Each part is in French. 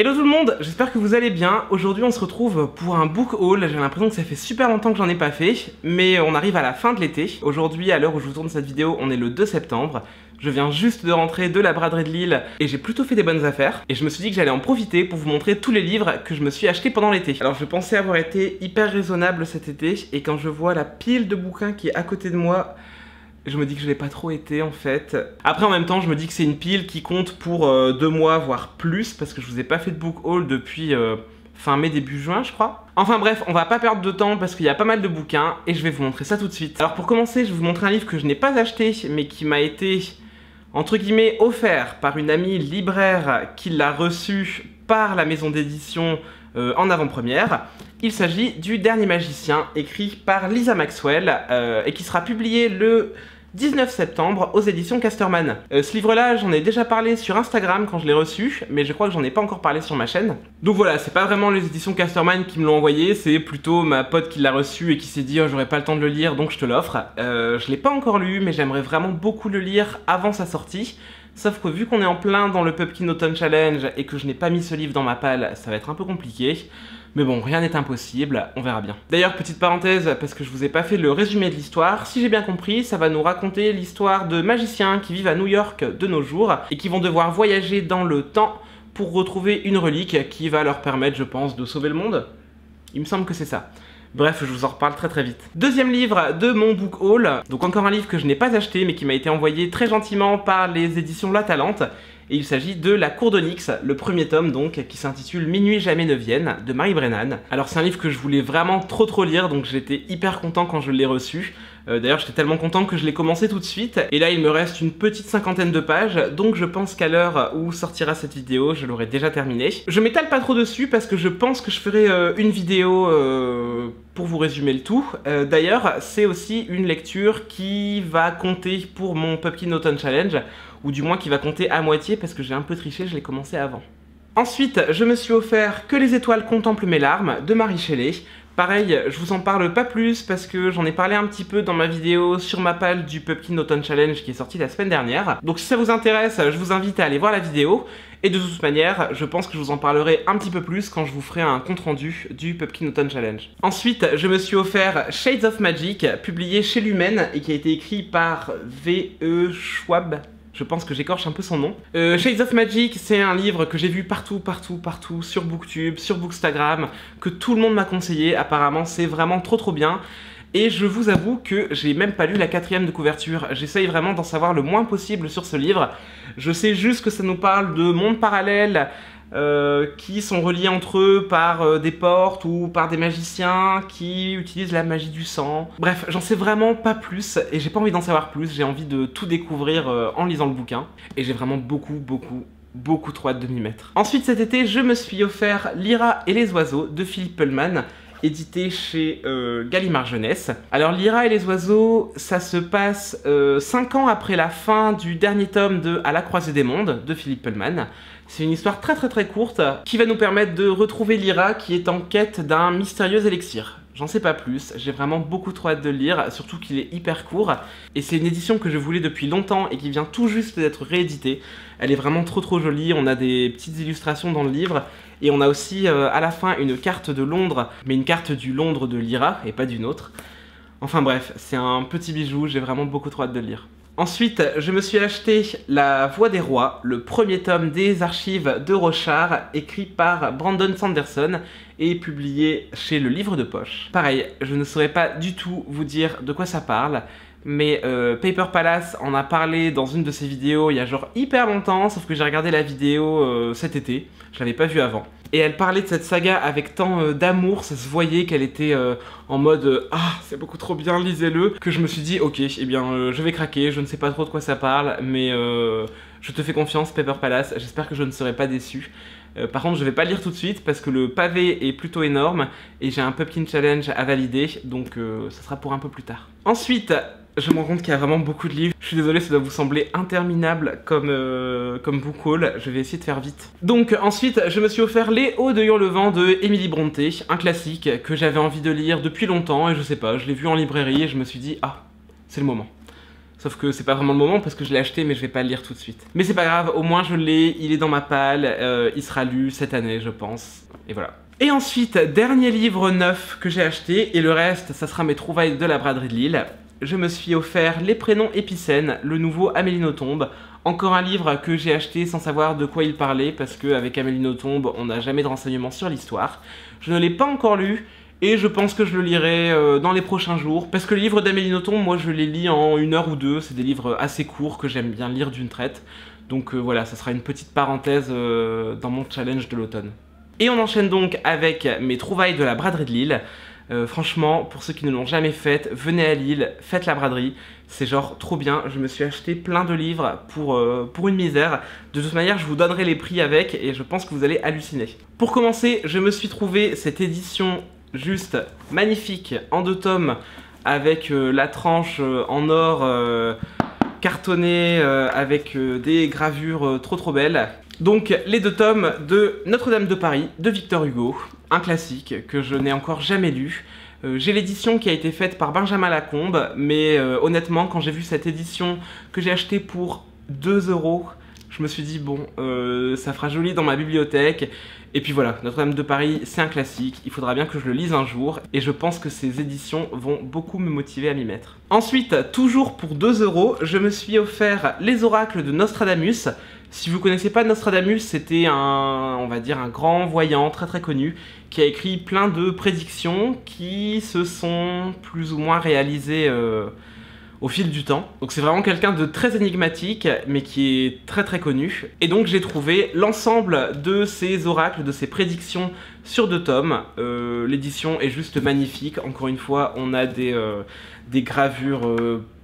Hello tout le monde, j'espère que vous allez bien. Aujourd'hui on se retrouve pour un book haul. J'ai l'impression que ça fait super longtemps que j'en ai pas fait, mais on arrive à la fin de l'été. Aujourd'hui, à l'heure où je vous tourne cette vidéo, on est le 2 septembre. Je viens juste de rentrer de la braderie de Lille et j'ai plutôt fait des bonnes affaires. Et je me suis dit que j'allais en profiter pour vous montrer tous les livres que je me suis achetés pendant l'été. Alors je pensais avoir été hyper raisonnable cet été et quand je vois la pile de bouquins qui est à côté de moi, je me dis que je l'ai pas trop été en fait. Après en même temps je me dis que c'est une pile qui compte pour 2 mois voire plus parce que je vous ai pas fait de book haul depuis fin mai début juin je crois. Enfin bref, on va pas perdre de temps parce qu'il y a pas mal de bouquins et je vais vous montrer ça tout de suite. Alors pour commencer je vais vous montrer un livre que je n'ai pas acheté mais qui m'a été entre guillemets offert par une amie libraire qui l'a reçu par la maison d'édition en avant-première. Il s'agit du Dernier Magicien, écrit par Lisa Maxwell et qui sera publié le 19 septembre aux éditions Casterman. Ce livre-là, j'en ai déjà parlé sur Instagram quand je l'ai reçu, mais je crois que j'en ai pas encore parlé sur ma chaîne. Donc voilà, c'est pas vraiment les éditions Casterman qui me l'ont envoyé, c'est plutôt ma pote qui l'a reçu et qui s'est dit « Oh, j'aurais pas le temps de le lire, donc je te l'offre ». Je l'ai pas encore lu, mais j'aimerais vraiment beaucoup le lire avant sa sortie. Sauf que vu qu'on est en plein dans le Pumpkin Autumn Challenge et que je n'ai pas mis ce livre dans ma palle, ça va être un peu compliqué. Mais bon, rien n'est impossible, on verra bien. D'ailleurs, petite parenthèse, parce que je vous ai pas fait le résumé de l'histoire, si j'ai bien compris, ça va nous raconter l'histoire de magiciens qui vivent à New York de nos jours et qui vont devoir voyager dans le temps pour retrouver une relique qui va leur permettre, je pense, de sauver le monde. Il me semble que c'est ça. Bref, je vous en reparle très vite. Deuxième livre de mon book haul, donc encore un livre que je n'ai pas acheté mais qui m'a été envoyé très gentiment par les éditions La Talente. Et il s'agit de La Cour d'Onyx, le premier tome donc, qui s'intitule Minuit jamais ne vienne, de Marie Brennan. Alors c'est un livre que je voulais vraiment trop lire, donc j'étais hyper content quand je l'ai reçu. D'ailleurs j'étais tellement content que je l'ai commencé tout de suite, et là il me reste une petite 50aine de pages, donc je pense qu'à l'heure où sortira cette vidéo, je l'aurai déjà terminé. Je m'étale pas trop dessus parce que je pense que je ferai une vidéo pour vous résumer le tout. D'ailleurs c'est aussi une lecture qui va compter pour mon Pumpkin Autumn Challenge, ou du moins qui va compter à moitié parce que j'ai un peu triché, je l'ai commencé avant. Ensuite, je me suis offert Que les étoiles contemplent mes larmes de Mary Shelley. Pareil, je vous en parle pas plus parce que j'en ai parlé un petit peu dans ma vidéo sur ma palle du Pumpkin Autumn Challenge qui est sortie la semaine dernière. Donc si ça vous intéresse, je vous invite à aller voir la vidéo. Et de toute manière, je pense que je vous en parlerai un petit peu plus quand je vous ferai un compte rendu du Pumpkin Autumn Challenge. Ensuite, je me suis offert Shades of Magic, publié chez Lumen et qui a été écrit par V.E. Schwab. Je pense que j'écorche un peu son nom. Shades of Magic, c'est un livre que j'ai vu partout, sur Booktube, sur Bookstagram, que tout le monde m'a conseillé. Apparemment, c'est vraiment trop bien. Et je vous avoue que j'ai même pas lu la 4e de couverture. J'essaye vraiment d'en savoir le moins possible sur ce livre. Je sais juste que ça nous parle de mondes parallèles qui sont reliés entre eux par des portes ou par des magiciens qui utilisent la magie du sang. Bref, j'en sais vraiment pas plus et j'ai pas envie d'en savoir plus. J'ai envie de tout découvrir en lisant le bouquin. Et j'ai vraiment beaucoup trop hâte de m'y mettre. Ensuite cet été, je me suis offert Lyra et les oiseaux de Philippe Pullman, édité chez Gallimard Jeunesse. Alors Lyra et les oiseaux, ça se passe 5 ans après la fin du dernier tome de À la croisée des mondes de Philippe Pullman. C'est une histoire très courte qui va nous permettre de retrouver Lyra qui est en quête d'un mystérieux élixir. J'en sais pas plus, j'ai vraiment beaucoup trop hâte de le lire, surtout qu'il est hyper court. Et c'est une édition que je voulais depuis longtemps et qui vient tout juste d'être rééditée. Elle est vraiment trop jolie, on a des petites illustrations dans le livre. Et on a aussi à la fin une carte de Londres, mais une carte du Londres de Lyra et pas d'une autre. Enfin bref, c'est un petit bijou, j'ai vraiment beaucoup trop hâte de le lire. Ensuite, je me suis acheté La Voix des Rois, le premier tome des archives de Rochard, écrit par Brandon Sanderson et publié chez Le Livre de Poche. Pareil, je ne saurais pas du tout vous dire de quoi ça parle, mais Paper Palace en a parlé dans une de ses vidéos il y a genre hyper longtemps, sauf que j'ai regardé la vidéo cet été, je l'avais pas vue avant. Et elle parlait de cette saga avec tant d'amour, ça se voyait qu'elle était en mode ah c'est beaucoup trop bien, lisez-le, que je me suis dit ok, eh bien je vais craquer, je ne sais pas trop de quoi ça parle, mais je te fais confiance Paper Palace, j'espère que je ne serai pas déçu. Par contre je vais pas le lire tout de suite parce que le pavé est plutôt énorme et j'ai un Pumpkin Challenge à valider, donc ça sera pour un peu plus tard. Ensuite, je me rends compte qu'il y a vraiment beaucoup de livres. Je suis désolé, ça doit vous sembler interminable comme book haul. Je vais essayer de faire vite. Donc ensuite, je me suis offert Les Hauts de Hurlevent de Emily Brontë, un classique que j'avais envie de lire depuis longtemps et je sais pas, je l'ai vu en librairie et je me suis dit ah, c'est le moment. Sauf que c'est pas vraiment le moment parce que je l'ai acheté mais je vais pas le lire tout de suite. Mais c'est pas grave, au moins je l'ai, il est dans ma palle, il sera lu cette année je pense. Et voilà. Et ensuite, dernier livre neuf que j'ai acheté, et le reste, ça sera mes trouvailles de la braderie de Lille. Je me suis offert Les Prénoms Épicènes, le nouveau Amélie Nothomb. Encore un livre que j'ai acheté sans savoir de quoi il parlait, parce qu'avec Amélie Nothomb, on n'a jamais de renseignements sur l'histoire. Je ne l'ai pas encore lu, et je pense que je le lirai dans les prochains jours. Parce que le livre d'Amélie Nothomb, moi je les lis en 1 heure ou 2, c'est des livres assez courts que j'aime bien lire d'une traite. Donc voilà, ça sera une petite parenthèse dans mon challenge de l'automne. Et on enchaîne donc avec mes trouvailles de la braderie de Lille. Franchement, pour ceux qui ne l'ont jamais faite, venez à Lille, faites la braderie. C'est genre trop bien, je me suis acheté plein de livres pour une misère. De toute manière, je vous donnerai les prix avec et je pense que vous allez halluciner. Pour commencer, je me suis trouvé cette édition juste magnifique en 2 tomes avec la tranche en or cartonnée avec des gravures trop belles. Donc les 2 tomes de Notre-Dame de Paris de Victor Hugo, un classique que je n'ai encore jamais lu. J'ai l'édition qui a été faite par Benjamin Lacombe, mais honnêtement quand j'ai vu cette édition que j'ai achetée pour 2 €, je me suis dit bon, ça fera joli dans ma bibliothèque. Et puis voilà, Notre-Dame de Paris c'est un classique, il faudra bien que je le lise un jour, et je pense que ces éditions vont beaucoup me motiver à m'y mettre. Ensuite, toujours pour 2 €, je me suis offert Les Oracles de Nostradamus. Si vous connaissez pas Nostradamus, c'était on va dire un grand voyant très connu qui a écrit plein de prédictions qui se sont plus ou moins réalisées au fil du temps. Donc c'est vraiment quelqu'un de très énigmatique mais qui est très connu. Et donc j'ai trouvé l'ensemble de ces oracles, de ces prédictions sur 2 tomes. L'édition est juste magnifique. Encore une fois, on a des gravures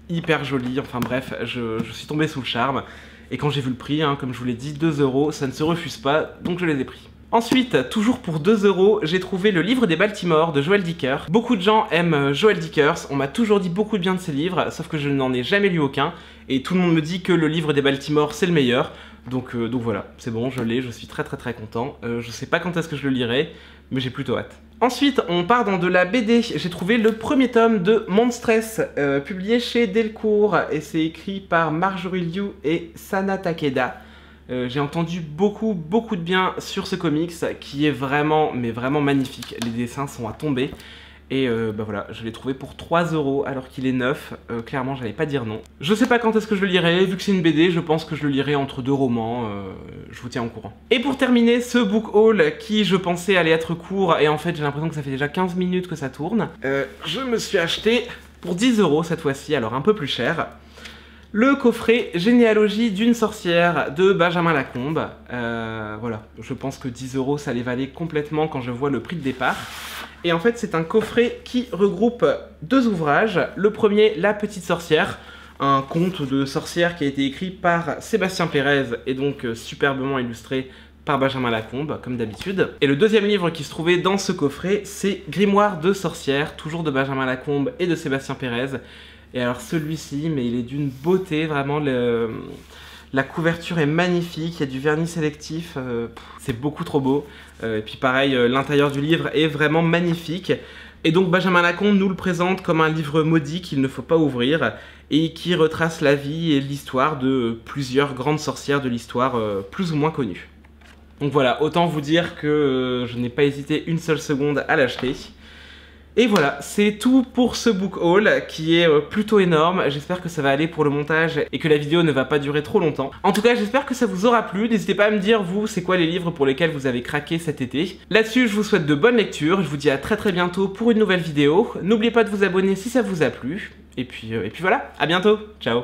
hyper jolies. Enfin bref, je suis tombé sous le charme. Et quand j'ai vu le prix, hein, comme je vous l'ai dit, 2 €, ça ne se refuse pas, donc je les ai pris. Ensuite, toujours pour 2 €, j'ai trouvé Le Livre des Baltimore de Joël Dicker. Beaucoup de gens aiment Joël Dickers, on m'a toujours dit beaucoup de bien de ses livres, sauf que je n'en ai jamais lu aucun, et tout le monde me dit que Le Livre des Baltimore c'est le meilleur. Donc voilà, c'est bon, je l'ai, je suis très content. Je sais pas quand est-ce que je le lirai, mais j'ai plutôt hâte. Ensuite, on part dans de la BD. J'ai trouvé le premier tome de Monstress, publié chez Delcourt, et c'est écrit par Marjorie Liu et Sana Takeda. J'ai entendu beaucoup de bien sur ce comics, qui est vraiment, mais vraiment magnifique. Les dessins sont à tomber. Et bah voilà, je l'ai trouvé pour 3 € alors qu'il est neuf. Clairement, j'allais pas dire non. Je sais pas quand est-ce que je le lirai, vu que c'est une BD, je pense que je le lirai entre 2 romans. Je vous tiens au courant. Et pour terminer ce book haul qui, je pensais, allait être court, et en fait, j'ai l'impression que ça fait déjà 15 minutes que ça tourne. Je me suis acheté pour 10 € cette fois-ci, alors un peu plus cher. Le coffret Généalogie d'une sorcière de Benjamin Lacombe. Voilà, je pense que 10 € ça les valait complètement quand je vois le prix de départ. Et en fait, c'est un coffret qui regroupe 2 ouvrages. Le premier, La Petite Sorcière, un conte de sorcière qui a été écrit par Sébastien Pérez et donc superbement illustré par Benjamin Lacombe, comme d'habitude. Et le deuxième livre qui se trouvait dans ce coffret, c'est Grimoire de sorcière, toujours de Benjamin Lacombe et de Sébastien Pérez. Et alors celui-ci, mais il est d'une beauté, vraiment, la couverture est magnifique, il y a du vernis sélectif, c'est beaucoup trop beau. Et puis pareil, l'intérieur du livre est vraiment magnifique. Et donc Benjamin Lacombe nous le présente comme un livre maudit qu'il ne faut pas ouvrir, et qui retrace la vie et l'histoire de plusieurs grandes sorcières de l'histoire plus ou moins connues. Donc voilà, autant vous dire que je n'ai pas hésité une seule seconde à l'acheter. Et voilà, c'est tout pour ce book haul qui est plutôt énorme. J'espère que ça va aller pour le montage et que la vidéo ne va pas durer trop longtemps. En tout cas, j'espère que ça vous aura plu. N'hésitez pas à me dire, vous, c'est quoi les livres pour lesquels vous avez craqué cet été. Là-dessus, je vous souhaite de bonnes lectures. Je vous dis à très bientôt pour une nouvelle vidéo. N'oubliez pas de vous abonner si ça vous a plu. Et puis voilà, à bientôt. Ciao.